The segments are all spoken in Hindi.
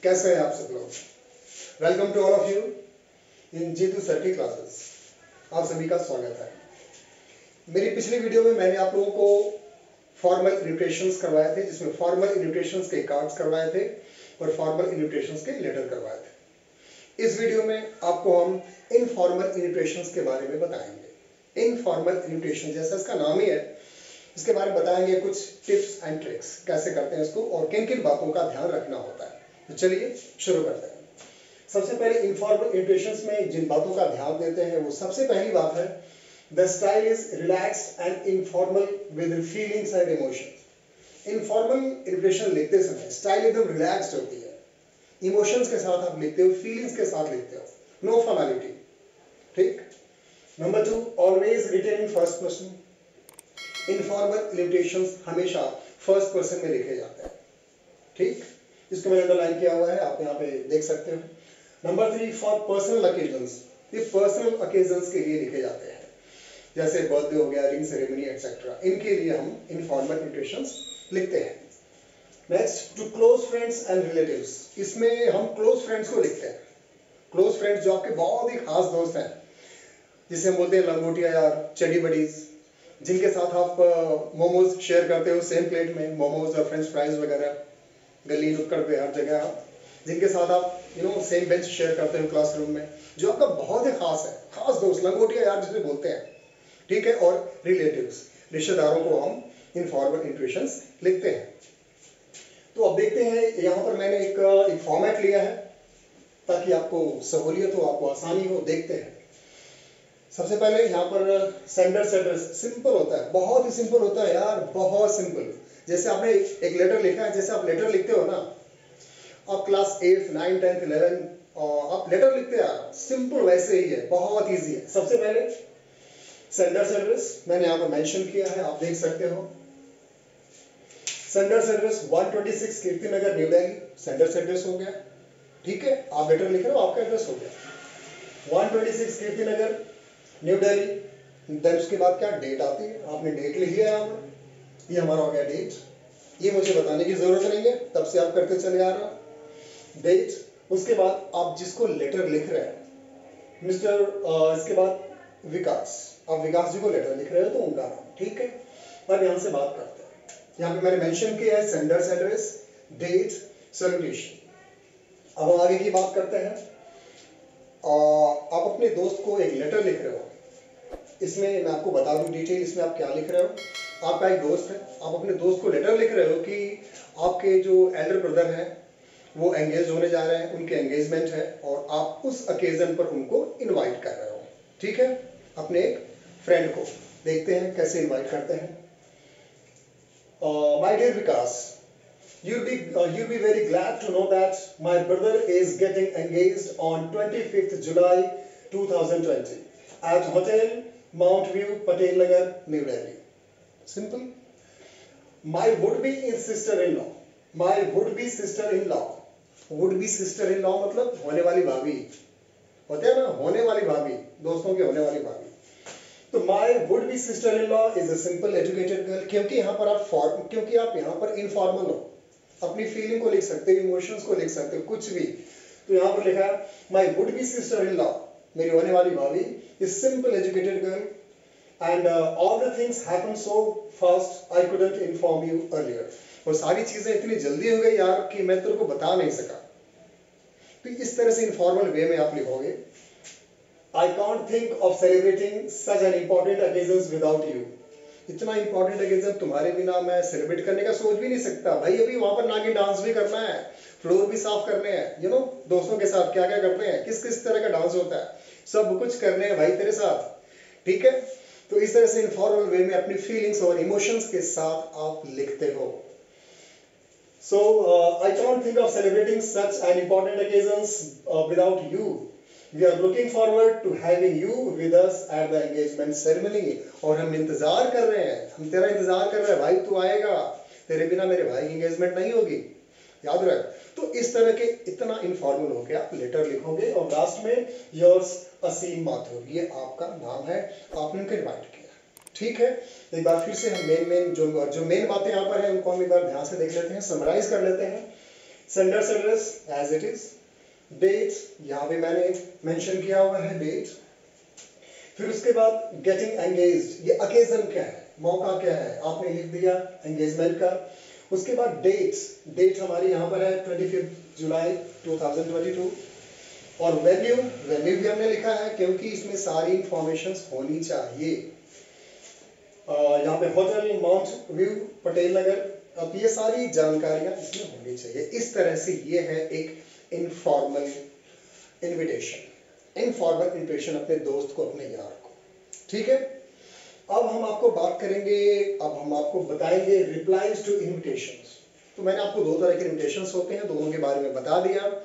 कैसे हैं आप सब लोग? Welcome to all of you in Jeetu sir की क्लासेस। आप सभी का स्वागत है। मेरी पिछली वीडियो में मैंने आप लोगों को फॉर्मल इन्विटेशंस करवाए थे, जिसमें फॉर्मल इन्विटेशंस के कार्ड्स करवाए थे और फॉर्मल इन्विटेशंस के लेटर करवाए थे। इस वीडियो में आपको हम इनफॉर्मल इन्विटेशंस के बारे में बताएंगे। इनफॉर्मल इन्विटेशन जैसा इसका नाम ही है, इसके बारे में बताएंगे कुछ टिप्स एंड ट्रिक्स, कैसे करते हैं इसको और किन किन बातों का ध्यान रखना होता है। तो चलिए शुरू करते हैं। सबसे पहले इनफॉर्मल इन्विटेशंस में जिन बातों का ध्यान देते हैं वो सबसे पहली बात है, the style is relaxed and informal with feelings and emotions. Informal invitation लिखते समय स्टाइल एकदम रिलैक्स्ड होती है, इमोशंस के साथ आप लिखते हो, फीलिंग्स के साथ लिखते हो, नो फॉर्मेलिटी। ठीक। Number 2, always written in first person. Informal invitations हमेशा फर्स्ट पर्सन में लिखे जाते हैं। ठीक, इसको मैंने अंडरलाइन किया हुआ है, आप यहाँ पे देख सकते हो। Number 3, for personal occasions. ये पर्सनल ओकेजन्स के लिए लिखे जाते हैं, जैसे बर्थडे हो गया, रिंग सेरेमनी एक्सेट्रा, इनके लिए हम इनफॉर्मल इन्विटेशंस लिखते हैं। Next, to close friends and relatives. इसमें हम क्लोज फ्रेंड्स को लिखते हैं। क्लोज फ्रेंड्स जो आपके बहुत ही खास दोस्त हैं, जिसे हम बोलते हैं लंगोटिया यार, चडी बडीज, जिनके साथ आप मोमोज शेयर करते हो सेम प्लेट में, मोमोज और फ्रेंच फ्राइज वगैरह, गली नुक्कड़ पे हर जगह, जिनके साथ आप सेम बेंच शेयर करते हो क्लासरूम में, जो आपका बहुत ही खास है, खास दोस्त, लंगोटिया यार जिसे बोलते हैं। ठीक है। और रिलेटिव्स, रिश्तेदारों को हम इनफॉर्मल इन्विटेशंस लिखते हैं। तो अब देखते हैं, यहाँ पर मैंने एक फॉर्मेट लिया है ताकि आपको सहूलियत हो, आपको आसानी हो। देखते हैं। सबसे पहले यहाँ पर सेंडर्स एड्रेस सिंपल होता है, बहुत ही सिंपल होता है यार, बहुत सिंपल। जैसे आपने एक लेटर लिखा है, जैसे आप लेटर लिखते हो ना, आप क्लास 8, 9, 10, 11 आप लेटर लिखते हैं यार, सिंपल वैसे ही है, बहुत इजी है। सबसे पहले सेंडर्स एड्रेस मैंने यहाँ पर मेंशन किया है, आप देख सकते हो। Sender's address 126 Kirti Nagar, new Delhi, sender's address हो गया। ठीक है, आप लेटर लिख रहे हो, आपका एड्रेस हो गया 126 कीर्ति नगर, न्यू दिल्ली। देन उसके बाद क्या डेट आती है, आपने डेट लिख लिया यहाँ पर, ये हमारा हो गया डेट। ये मुझे बताने की जरूरत नहीं है, तब से आप करते चले आ रहा डेट। उसके बाद आप जिसको लेटर लिख रहे हैं, मिस्टर इसके बाद विकास, आप विकास जी को लेटर लिख रहे हो तो उनका नाम। ठीक है। अब यहाँ से बात करते हैं। यहाँ पे मैंने मेंशन किया है सेंडर्स एड्रेस, डेट, सैल्यूटेशन। अब हम आगे की बात करते हैं। आप अपने दोस्त को एक लेटर लिख रहे हो, इसमें मैं आपको बता दूं डिटेल, इसमें आप क्या लिख रहे हो। आपका एक दोस्त है, आप अपने दोस्त को लेटर लिख रहे हो कि आपके जो एल्डर ब्रदर हैं वो एंगेज होने जा रहे हैं, उनके एंगेजमेंट है और आप उस ओकेजन पर उनको इनवाइट कर रहे हो। ठीक है, अपने एक फ्रेंड को। देखते हैं कैसे इनवाइट करते हैं। My dear Vikas, you'll be very glad to know that my brother is getting engaged on 25th July 2020 at Hotel Mount View, Patel Nagar, New Delhi. Simple. My would-be sister-in-law. My would-be sister-in-law. Would-be sister-in-law मतलब होने वाली भाभी होते हैं ना, होने वाली भाभी, दोस्तों की होने वाली भाभी। तो my would-be sister-in-law is a simple educated girl। क्योंकि यहाँ पर यहाँ पर इनफॉर्मल हो, अपनी फीलिंग को लिख सकते हो, इमोशंस को लिख सकते हो, कुछ भी। तो यहाँ पर लिखा है my would-be sister-in-law, मेरी होने वाली भाभी, is simple educated girl and all the things happened so fast I couldn't inform you earlier। और सारी चीजें इतनी जल्दी हो गई यार कि मैं तेरे को बता नहीं सका। तो इस तरह से इनफॉर्मल वे में आप लिखोगे, I can't think of celebrating such an important occasions without you। इतना इंपॉर्टेंट ओकेजन तुम्हारे बिना मैं सेलिब्रेट करने का सोच भी नहीं सकता। भाई अभी वहां पर नागिन डांस भी करना है, फ्लोर भी साफ करने हैं, दोस्तों के साथ क्या क्या करते हैं, किस किस तरह का डांस होता है, सब कुछ करने हैं भाई तेरे साथ। ठीक है। तो इस तरह से इनफॉर्मल वे में अपनी फीलिंग्स और इमोशंस के साथ आप लिखते हो। So I can't think of celebrating such an important occasions without you. We are looking forward to having you with us at the engagement ceremony। और हम इंतजार कर रहे हैं, हम तेरा इंतजार कर रहे हैं भाई, तू आएगा, तेरे बिना मेरे भाई की एंगेजमेंट नहीं होगी, याद रख। तो इस तरह के इतना इनफॉर्मल होकर आप लेटर लिखोगे और लास्ट में योर्स असीम माथुर, ये आपका नाम है, आपने उनको इन्वाइट किया। ठीक है। एक बार फिर से हम जो मेन बातें यहाँ पर है उनको हम एक बार ध्यान से देख लेते हैं, समराइज कर लेते हैं। Sender's address as it is, date यहाँ पे मैंने मेंशन किया हुआ है डेट, फिर उसके बाद गेटिंग एंगेज्ड, ये ओकेजन क्या है, मौका क्या है, आपने लिख दिया एंगेजमेंट का। उसके बाद डेट हमारी यहाँ पर है 25 जुलाई 2022, और वेन्यू भी हमने लिखा है क्योंकि इसमें सारी इंफॉर्मेशन होनी चाहिए। यहाँ पे hotel mount view Patel Nagar, अब ये सारी जानकारियां इसमें होनी चाहिए। इस तरह से ये है एक इनफॉर्मल इन्विटेशन अपने दोस्त को, अपने यार को, ठीक है। अब हम आपको बात करेंगे, अब हम आपको बताएंगे रिप्लाईज टू इन्विटेशंस। तो मैंने आपको दो तरह के इन्विटेशंस होते हैं, दोनों के बारे में बता दिया,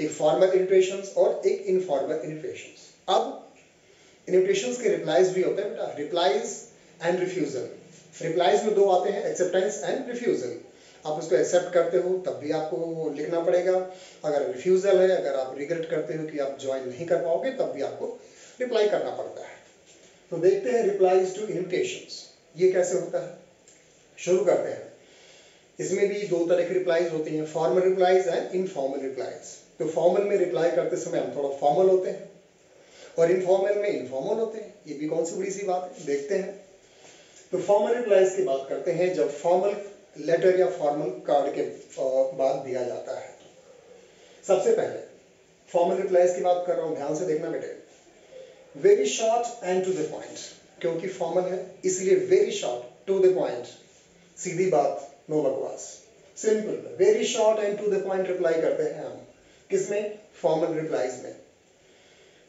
एक फॉर्मल इन्विटेशंस और एक इनफॉर्मल इन्विटेशंस। अब इन्विटेशंस के रिप्लाईज भी होते हैं बेटा, रिप्लाईज एंड रिफ्यूजल। रिप्लाईज में दो आते हैं, एक्सेप्टेंस एंड रिफ्यूजल। आप उसको एक्सेप्ट करते हो तब भी आपको लिखना पड़ेगा, अगर रिफ्यूजल है, अगर आप रिग्रेट करते हो कि आप ज्वाइन नहीं कर पाओगे तब भी आपको रिप्लाई करना पड़ता है। तो देखते हैं रिप्लाईज टू इन्विटेशंस ये कैसे होता है, शुरू करते हैं। इसमें भी दो तरह की रिप्लाईज होती हैं, formal replies and informal replies. तो फॉर्मल में रिप्लाई करते समय हम थोड़ा फॉर्मल होते हैं और इनफॉर्मल में इनफॉर्मल होते हैं। ये भी कौन सी बड़ी सी बात है, देखते हैं। तो फॉर्मल रिप्लाईज की बात करते हैं जब फॉर्मल लेटर या फॉर्मल कार्ड के बाद दिया जाता है। सबसे पहले फॉर्मल रिप्लाईज की बात कर रहा हूं, ध्यान से देखना बेटे। Very short and to the point, क्योंकि फॉर्मल है इसलिए very short to the point, सीधी बात, नो बकवास, simple, very short and to the point reply करते हैं हम। किसमें, फॉर्मल रिप्लाईज में।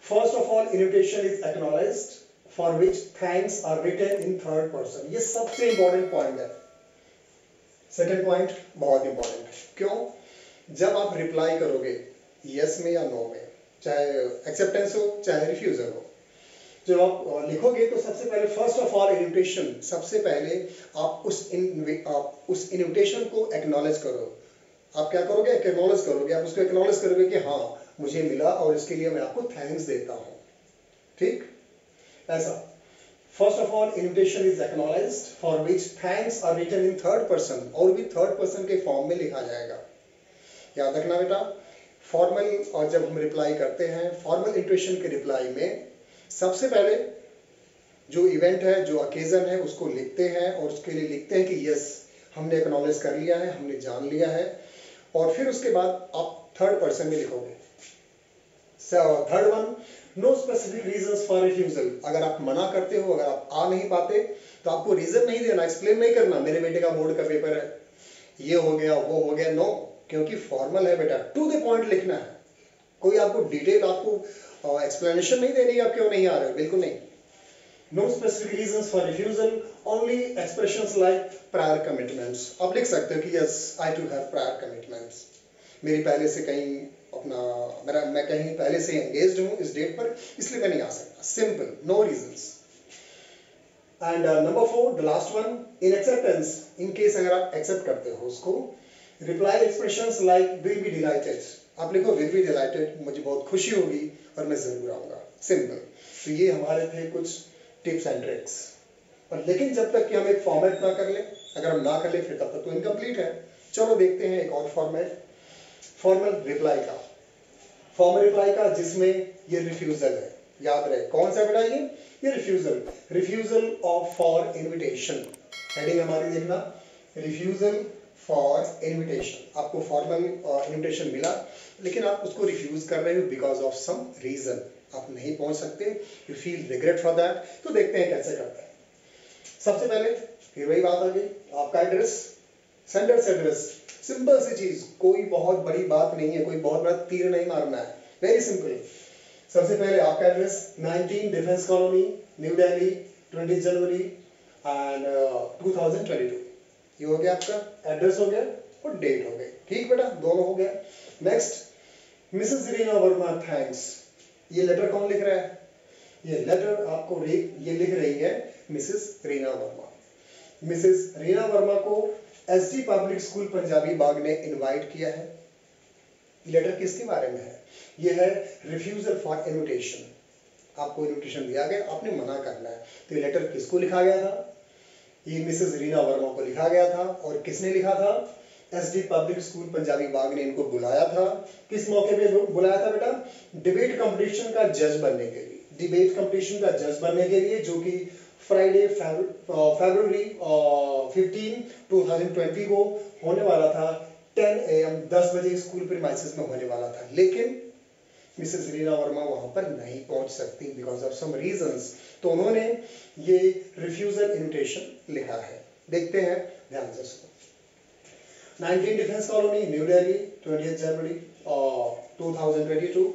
First of all invitation is acknowledged for which thanks are written in third person, ये सबसे इंपॉर्टेंट पॉइंट है। सेकेंड पॉइंट बहुत इंपॉर्टेंट है, क्यों, जब आप रिप्लाई करोगे यस में या नो में, चाहे एक्सेप्टेंस हो चाहे रिफ्यूजल हो, जब आप लिखोगे तो सबसे पहले फर्स्ट ऑफ ऑल इन्विटेशन, सबसे पहले आप उस इन्विटेशन को एक्नॉलेज करो। आप क्या करोगे, एक्नॉलेज करोगे, आप उसको एक्नॉलेज करोगे कि हाँ मुझे मिला और इसके लिए मैं आपको थैंक्स देता हूँ, ठीक, ऐसा। First of all invitation is acknowledged for which thanks are written in third person, और भी थर्ड पर्सन के फॉर्म में लिखा जाएगा, याद रखना बेटा। फॉर्मल और जब हम रिप्लाई करते हैं, फॉर्मल इन्विटेशन के रिप्लाई में सबसे पहले जो इवेंट है, जो ओकेजन है उसको लिखते हैं और उसके लिए लिखते हैं कि यस हमने एक्नॉलेज कर लिया है, हमने जान लिया है, और फिर उसके बाद आप थर्ड पर्सन में लिखोगे। Third one, no specific reasons for refusal, अगर आप मना करते हो, अगर आप आ नहीं पाते तो आपको रीजन नहीं देना, एक्सप्लेन नहीं करना, मेरे बेटे का बोर्ड का पेपर है, ये हो गया वो हो गया, नो, क्योंकि फॉर्मल है बेटा, टू द पॉइंट लिखना है। कोई आपको डिटेल, आपको एक्सप्लेनेशन नहीं देनी आप क्यों नहीं आ रहे हो, बिल्कुल नहीं। No specific reasons for refusal, only expressions like prior commitments, आप लिख सकते हो कि yes I too have prior commitments, मेरी पहले से कहीं मैं कहीं पहले से एंगेज्ड हूं इस डेट पर, इसलिए मैं नहीं आ सकता, simple, no reasons. And number 4, the last one, in acceptance, in case अगर आप एक्सेप्ट करते हो उसको, reply expressions like will be delighted, आप लिखो विल बी डिलाइटेड, मुझे बहुत खुशी होगी और मैं जरूर आऊंगा, सिंपल। तो ये हमारे थे कुछ टिप्स एंड ट्रिक्स, और लेकिन जब तक कि हम एक फॉर्मेट ना कर ले, अगर हम ना कर ले फिर तब तक तो इनकम्प्लीट है। चलो देखते हैं एक और फॉर्मेट, फॉर्मल रिप्लाई का, फॉर्मल रिप्लाई का जिसमें ये रिफ्यूजल है, याद रहे कौन सा बेटा, ये refusal of for invitation, heading हमारी देखना, रिफ्यूजल फॉर इन्विटेशन। आपको फॉर्मल इन्विटेशन मिला लेकिन आप उसको रिफ्यूज कर रहे हो बिकॉज ऑफ सम रीजन, आप नहीं पहुंच सकते, you feel regret for that. तो देखते हैं कैसे करते हैं। सबसे पहले फिर वही बात आ गई, आपका एड्रेस, सेंडर्स एड्रेस, सिंपल सी चीज, कोई बहुत बड़ी बात नहीं है, कोई बहुत बड़ा तीर नहीं मारना है, वेरी सिंपल। सबसे पहले आपका address 19 defence colony, new Delhi, 20 January and 2022, ये हो गया आपका एड्रेस, हो गया और डेट हो गई, ठीक बेटा, दोनों हो गया। Next, Mrs Reena Verma thanks, ये लेटर कौन लिख रहा है, ये लेटर आपको ये लिख रही है मिसेस रीना वर्मा। मिसेस रीना वर्मा को एसडी पब्लिक स्कूल पंजाबी बाग ने इनवाइट किया है। लेटर किसके बारे में है, ये है रिफ्यूजल फॉर इन्विटेशन, आपको इन्विटेशन दिया गया, आपने मना करना है, तो ये लेटर किसको लिखा गया था, ये मिसेस रीना वर्मा को लिखा गया था, और किसने लिखा था, एसडी पब्लिक स्कूल पंजाबी बाग ने इनको बुलाया था। किस मौके पे बुलाया था बेटा? डिबेट कंपटीशन का जज बनने के लिए। डिबेट कंपटीशन का जज बनने के लिए, जो कि फ्राइडे फरवरी 15 2020 को होने वाला था। 10 AM 10 बजे स्कूल प्रीमाइसेस में होने वाला था, लेकिन मिसेस रीना वर्मा वहां पर नहीं पहुंच सकती बिकॉज ऑफ सम रीजंस। तो उन्होंने ये रिफ्यूजल इन्विटेशन लिखा है। देखते हैं ध्यान से सुनो। 19 डिफेंस कॉलोनी, न्यू दिल्ली, 20 जनवरी 2022।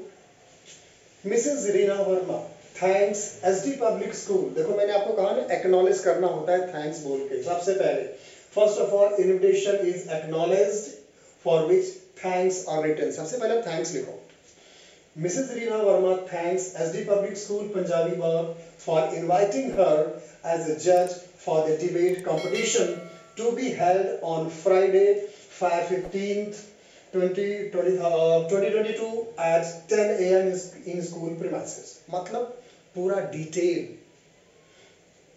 Mrs Reena Verma thanks SD public school. देखो मैंने आपको कहा ना, एक्नॉलेज करना होता है थैंक्स बोल के। सबसे पहले first of all invitation is acknowledged for which thanks are written. सबसे पहले थैंक्स लिखो। Mrs. Reena Verma thanks SD Public School Punjabi Bagh for inviting her as a judge for the debate competition to be held on Friday, 5/15, 2022 at 10 AM in school premises। मतलब पूरा डिटेल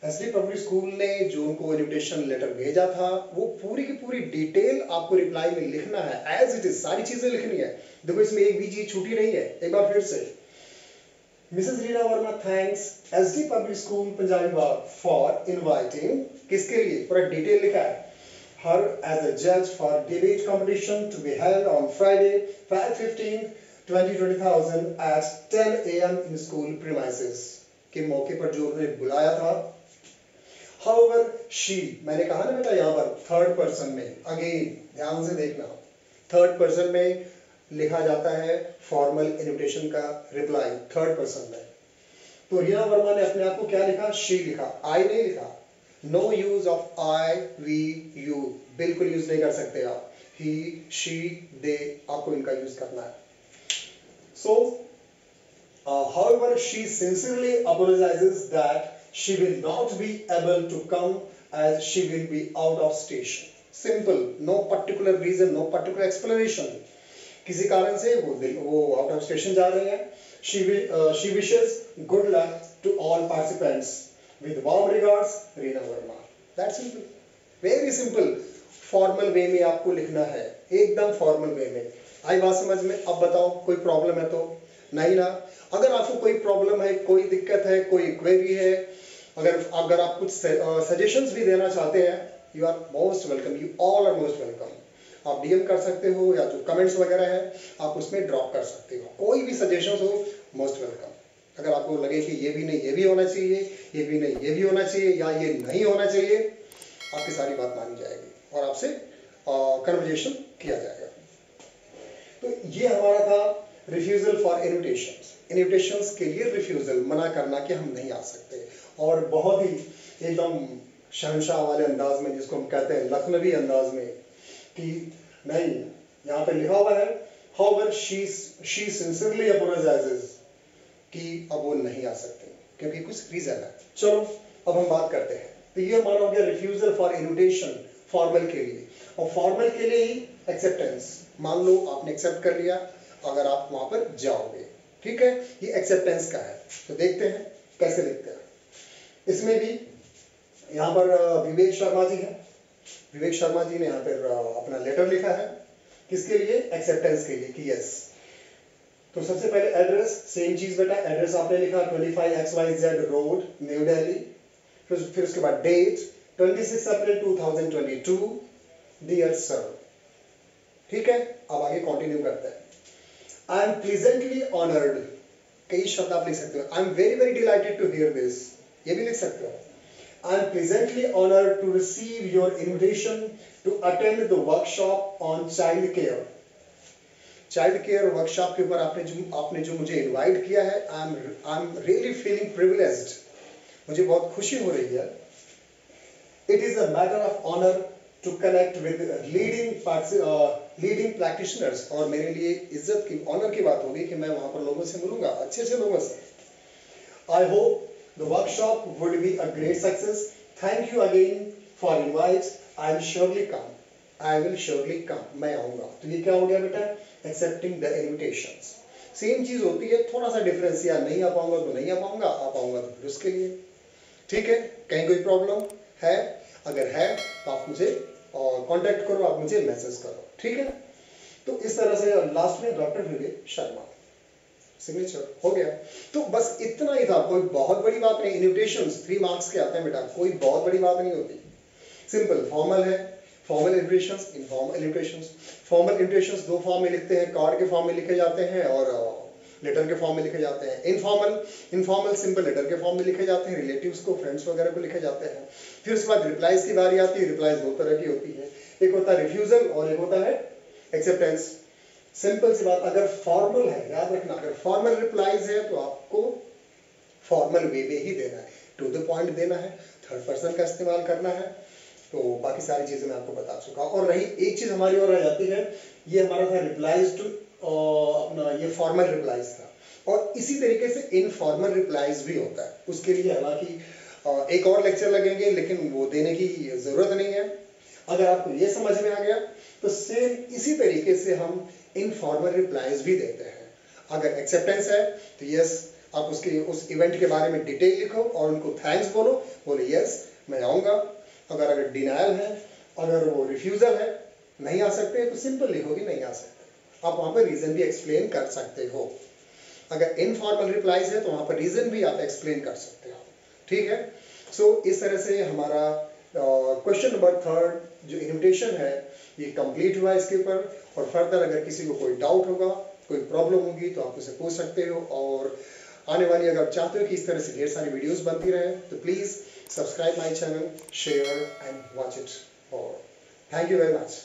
एसडी पब्लिक स्कूल ने जो उनको इन्विटेशन लेटर भेजा था, वो पूरी की पूरी डिटेल आपको रिप्लाई में लिखना है, एज इट इज सारी चीजें लिखनी है। देखो इसमें एक भी चीज छूटी नहीं है। एक बार फिर से, Mrs Reena Verma thanks SD public school Punjabi Bagh for inviting, किसके लिए? पूरा डिटेल लिखा है। हर एज अ जज for debate competition to be held on Friday 5/15, 2020 at 10 AM in school premises के मौके पर जो उन्होंने बुलाया था। However, she, मैंने कहा ना बेटा यहाँ पर थर्ड पर्सन में, अगेन ध्यान से देखना, थर्ड पर्सन में लिखा जाता है फॉर्मल इन्विटेशन का रिप्लाई थर्ड पर्सन में। तो रीना वर्मा ने अपने आप को क्या लिखा? शी लिखा, आई नहीं लिखा। No use of I, we, you बिल्कुल यूज नहीं कर सकते आप। ही, शी, दे, आपको इनका यूज करना है। सो however, she sincerely apologizes that she will not be able to come as she will be out of station। Simple, no particular reason, no particular explanation। किसी कारण से वो out of station जा रहे हैं। She wishes good luck to all participants with warm regards, Reena Verma। That's simple, very simple। Formal way में आपको लिखना है, एकदम फॉर्मल वे में। आई बात समझ में? अब बताओ कोई प्रॉब्लम है तो? नहीं ना। अगर आपको कोई प्रॉब्लम है, कोई दिक्कत है, कोई क्वेरी है, अगर आप कुछ सजेशंस भी देना चाहते हैं, you are most welcome, you all are most welcome. आप डीएम कर सकते हो या जो कमेंट्स वगैरह है आप उसमें ड्रॉप कर सकते हो। कोई भी सजेशंस हो, मोस्ट वेलकम। अगर आपको लगे कि ये भी नहीं ये भी होना चाहिए, ये भी नहीं ये भी होना चाहिए, या ये नहीं होना चाहिए, आपकी सारी बात मानी जाएगी और आपसे कन्वर्सेशन किया जाएगा। तो ये हमारा था रिफ्यूजल फॉर इन्विटेशंस। इन्विटेशंस के लिए रिफ्यूजल, मना करना कि हम नहीं आ सकते। और बहुत ही एकदम शहंशाह वाले अंदाज में, जिसको हम कहते हैं लखनवी अंदाज में, कि नहीं, यहाँ पे लिखा हुआ है however she sincerely apologizes कि अब वो नहीं आ सकते क्योंकि कुछ रीजन है। चलो अब हम बात करते हैं। तो ये हमारा हो गया रिफ्यूजल फॉर इन्विटेशन फॉर्मल के लिए। और फॉर्मल के लिए ही एक्सेप्टेंस। मान लो आपने एक्सेप्ट कर लिया, अगर आप वहां पर जाओगे, ठीक है, ये एक्सेप्टेंस का है। तो देखते हैं कैसे लिखते हैं। इसमें भी यहाँ पर विवेक शर्मा जी हैं। विवेक शर्मा जी ने यहाँ पर अपना लेटर लिखा है, किसके लिए? एक्सेप्टेंस के लिए, कि यस। तो सबसे पहले एड्रेस, सेम चीज बेटा, एड्रेस आपने लिखा 25XYZ रोड, न्यू दिल्ली। फिर उसके बाद डेट 26 अप्रैल 2022, डियर सर, ठीक है। अब आगे कंटिन्यू करते हैं। आई एम प्लीजेंटली ऑनर्ड, कई शब्द आप लिख सकते हो। I am very very delighted to hear this, ये भी लिख सकते हो। I am pleasantly honored to receive your invitation to attend the workshop on child care। Child care workshop के ऊपर आपने जो मुझे इनवाइट किया है, I am really feeling privileged, मुझे बहुत खुशी हो रही है। It is a matter of honour to connect with leading practitioners. और मेरे लिए इज्जत की, ऑनर की बात होगी कि मैं वहां पर लोगों से मिलूंगा, अच्छे अच्छे लोगों से। I hope the workshop would be a great success। Thank you again for invite। I will surely come। I will surely come। मैं आऊंगा। तो ये क्या हो गया बेटा? Accepting the invitations। सेम चीज होती है, थोड़ा सा डिफरेंस, या नहीं आ पाऊंगा तो नहीं आ पाऊंगा, आ पाऊंगा तो फिर उसके लिए, ठीक है। कहीं कोई प्रॉब्लम है? अगर है तो आप मुझे और कांटेक्ट करो, आप मुझे मैसेज करो, ठीक है। तो इस तरह से लास्ट में डॉक्टर विवेक शर्मा, सिग्नेचर हो गया। तो बस इतना ही था, कोई बहुत बड़ी बात नहीं। इन्विटेशंस 3 मार्क्स के आते हैं बेटा, कोई बहुत बड़ी बात नहीं होती। सिंपल फॉर्मल है, formal invitations, informal invitations. Formal invitations 2 form में लिखते हैं, कार्ड के फॉर्म में लिखे जाते हैं और लेटर के फॉर्म में लिखे जाते हैं। इनफॉर्मल सिंपल लेटर के फॉर्म में लिखे जाते हैं, रिलेटिव्स को, फ्रेंड्स वगैरह को लिखे जाते हैं। फिर उसके बाद रिप्लाईज की बारी आती है। रिप्लाईज 2 तरह की होती है, एक होता है रिफ्यूजल और एक होता है एक्सेप्टेंस। सिंपल सी बात, अगर फॉर्मल है, याद रखना, अगर फॉर्मल रिप्लाईज है तो आपको फॉर्मल वे में ही देना है, टू द पॉइंट देना है, थर्ड पर्सन का इस्तेमाल करना है। तो बाकी सारी चीजें मैं आपको बता चुका। और रही एक चीज हमारी और रह जाती है, ये हमारा था रिप्लाईज टू अपना, ये फॉर्मल रिप्लाईज था। और इसी तरीके से इनफॉर्मल रिप्लाईज भी होता है। उसके लिए हालांकि एक और लेक्चर लगेंगे, लेकिन वो देने की जरूरत नहीं है। अगर आपको ये समझ में आ गया तो सेम इसी तरीके से हम इनफॉर्मल रिप्लाईज भी देते हैं। अगर एक्सेप्टेंस है तो यस, आप उसके उस इवेंट के बारे में डिटेल लिखो और उनको थैंक्स बोलो, बोले यस मैं आऊँगा। अगर डिनायल है, अगर वो रिफ्यूजल है, नहीं आ सकते, तो सिंपल लिखो कि नहीं आ सकते। आप वहाँ पर रीजन भी एक्सप्लेन कर सकते हो। अगर इनफॉर्मल रिप्लाईज है तो वहाँ पर रीजन भी आप एक्सप्लेन कर सकते हो, ठीक है। सो इस तरह से हमारा क्वेश्चन नंबर 3 जो इन्विटेशन है ये कंप्लीट हुआ इसके ऊपर। और फर्दर अगर किसी को कोई डाउट होगा, कोई प्रॉब्लम होगी तो आप उसे पूछ सकते हो। और आने वाली अगर आप चाहते हो कि इस तरह से ढेर सारी वीडियोस बनती रहे तो please subscribe my channel, share and watch it. और थैंक यू वेरी मच।